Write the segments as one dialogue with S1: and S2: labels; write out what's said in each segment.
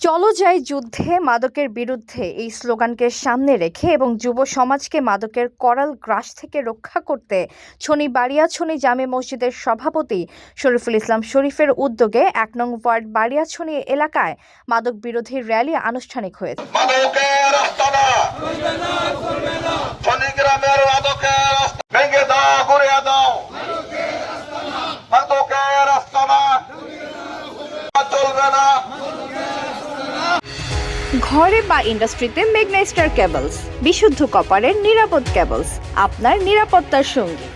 S1: চলো যাই যুদ্ধে মাদকের বিরুদ্ধে এই স্লোগানকে সামনে রেখে এবং যুব সমাজকে মাদকের করাল গ্রাস থেকে রক্ষা করতে ছনি বাড়িয়াছড়ি জামে মসজিদের সভাপতি শরীফুল ইসলাম শরীফের উদ্যোগে ১ নং ওয়ার্ড বাড়িয়াছড়ি এলাকায় মাদক বিরোধী র্যালি আনুষ্ঠানিক হয়েছে। ঘরে বা ইন্ডাস্ট্রিতে মেঘনা স্টার কেবলস, বিশুদ্ধ কপারের নিরাপদ কেবলস, আপনার নিরাপত্তার সঙ্গী।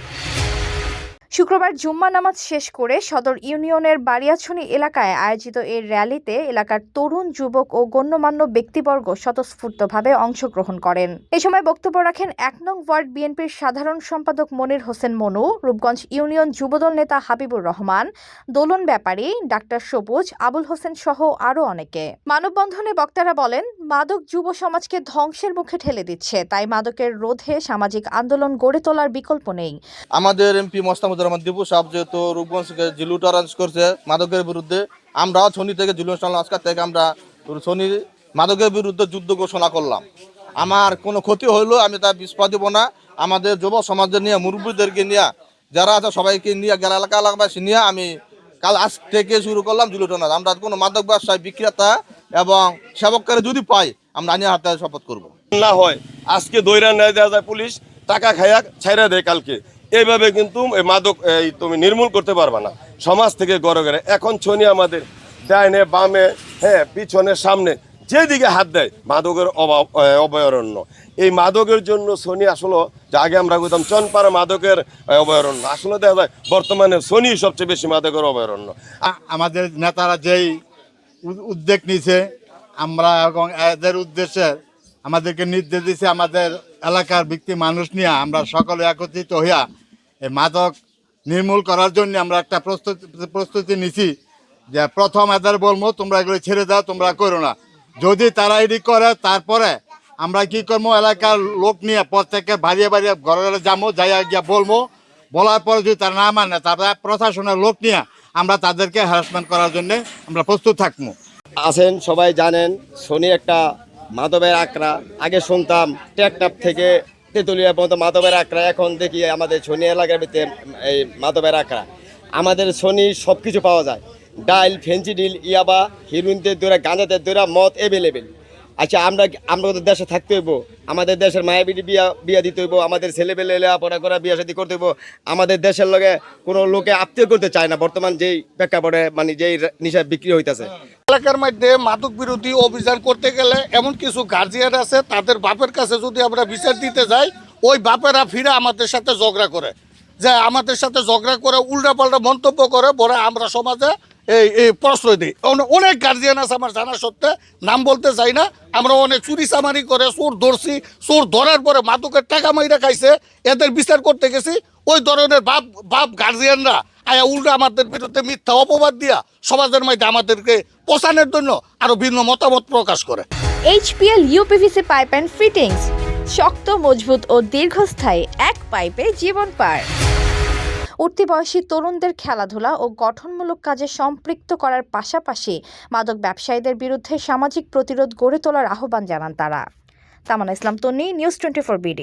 S1: শুক্রবার জুম্মা নামাজ শেষ করে সদর ইউনিয়নের বাড়িয়াছড়ি এলাকায় আয়োজিত এই র্যালিতে এলাকার তরুণ, যুবক ও গণ্যমান্য ব্যক্তিবর্গ স্বতঃস্ফূর্তভাবে অংশগ্রহণ করেন। এ সময় বক্তব্য রাখেন ১ নং ওয়ার্ড বিএনপির সাধারণ সম্পাদক মনির হোসেন মনু, রূপগঞ্জ ইউনিয়ন যুবদল নেতা হাবিবুর রহমান, দোলন ব্যাপারী, ডাক্তার সবুজ, আবুল হোসেন সহ আরও অনেকে। মানববন্ধনে বক্তারা বলেন, মাদক যুব সমাজকে ধ্বংসের মুখে ঠেলে দিচ্ছে, তাই মাদকের রোধে সামাজিক আন্দোলন গড়ে তোলার বিকল্প নেই।
S2: আমাদের এমপি মোস্তাফিজুর রহমান দীপু সাহেব যেহেতু রূপগঞ্জকে জিলু টলারেন্স করছে মাদকের বিরুদ্ধে, আমরাও ছনি থেকে জিলু আজকাল থেকে আমরা ছনি মাদকের বিরুদ্ধে যুদ্ধ ঘোষণা করলাম। আমার কোনো ক্ষতি হইলেও আমি তা বিস্পা দিব না। আমাদের যুব সমাজের নিয়ে, মুরব্বীদেরকে নিয়ে, যারা আছে সবাইকে নিয়ে, এলাকাবাসী নিয়ে আমি কাল আজ থেকে শুরু করলাম জিলু টলারেন্স। আমরা কোনো মাদক ব্যবসায় বিক্রেতা এবং সেবককারী যদি পাই আমরা আইনের হাতে শপথ করবো
S3: না হয়। আজকে দৈরা নেয় দেওয়া যায়, পুলিশ টাকা খাইয়া ছাইরা দেয় কালকে। এইভাবে কিন্তু মাদক তুমি নির্মূল করতে পারবে না সমাজ থেকে গড়ে গড়ে। এখন ছনি আমাদের ডাইনে বামে, পিছনে সামনে যেদিকে হাত দেয় মাদকের অভয়ারণ্য। এই মাদকের জন্য ছনি আসলে আগে আমরা বলতাম চনপাড়া মাদকের অভয়ারণ্য, আসলে দেখা যায় বর্তমানে ছনি সবচেয়ে বেশি মাদকের অভয়ারণ্য।
S4: আমাদের নেতারা যেই উদ্যোগ নিয়েছে, আমরা এবং এদের উদ্দেশ্যে আমাদেরকে নির্দেশ দিয়েছে, আমাদের এলাকার ব্যক্তি মানুষ নিয়ে আমরা সকলে একত্রিত হইয়া এই মাদক নির্মূল করার জন্য আমরা একটা প্রস্তুতি নিছি যে প্রথম এদের বলবো তোমরা এগুলো ছেড়ে দাও, তোমরা করো না। যদি তারা এটি করে তারপরে আমরা কি করবো, এলাকার লোক নিয়ে প্রত্যেককে বাড়িয়ে বাড়িয়ে ঘরে ঘরে যাবো, যাইয়া গিয়া বলবো। বলার পরে যদি তারা না মানে তারপরে প্রশাসনের লোক নিয়ে আমরা তাদেরকে হ্যারাসমেন্ট করার জন্য আমরা প্রস্তুত থাকবো।
S5: আছেন সবাই জানেন, ছনি একটা মাদকের আকড়া। আগে শুনতাম টেকটাপ থেকে তেঁতুলিয়া পর্যন্ত মাদকের আকড়া, এখন দেখি আমাদের ছনি এলাকার ভিতরে এই মাদকের আকড়া। আমাদের ছনি সব কিছু পাওয়া যায়, ডাইল, ফেন্সিডিল, ইয়াবা, হিরোইনদের দৌড়া, গাঁজাদের দৌড়া, মদ অ্যাভেলেবেল। আচ্ছা, আমরা তো দেশে থাকতে হইব, আমাদের দেশের মায়াবিটি বিয়া দিতে হইব, আমাদের ছেলেপেলে লেখাপড়া করা, বিয়া শাদী করতে হইব। আমাদের দেশের লগে কোনো লোকে আত্মীয় করতে চায় না বর্তমান যেই প্রেক্ষাপটে, মানে যেই নিশা বিক্রি হইতেছে।
S6: এলাকার মধ্যে মাদক বিরোধী অভিযান করতে গেলে এমন কিছু গার্জিয়ান আছে, তাদের বাপের কাছে যদি আমরা বিচার দিতে যাই, ওই বাপেরা ফিরে আমাদের সাথে ঝগড়া করে, যে আমাদের সাথে ঝগড়া করে উল্টাপাল্টা মন্তব্য করে, বলে আমরা সমাজে এই প্রশ্রয় দিই। অনেক গার্জিয়ান আছে আমার জানা সত্ত্বে, নাম বলতে চাই না। আমরা অনেক চুরি চামারি করে চোর ধরছি, চোর ধরার পরে মাদকের টাকা মাইরা খাইছে, এদের বিচার করতে গেছি। ওই ধরনের বাপ গার্জিয়ানরা আয়া উল্টা আমাদের বিরুদ্ধে মিথ্যা অপবাদ দিয়া সমাজের মধ্যে আমাদেরকে পচানোর জন্য আরো ভিন্ন মতামত প্রকাশ করে।
S1: HPL UPVC pipe and fittings, শক্ত, মজবুত ও দীর্ঘস্থায়ী, এক পাইপে জীবন পার। উঠতি বয়সী তরুণদের খেলাধুলা ও গঠনমূলক কাজে সম্পৃক্ত করার পাশাপাশি মাদক ব্যবসায়ীদের বিরুদ্ধে সামাজিক প্রতিরোধ গড়ে তোলার আহ্বান জানান তারা। তামান্না ইসলাম তন্নি, নিউজ 24 BD।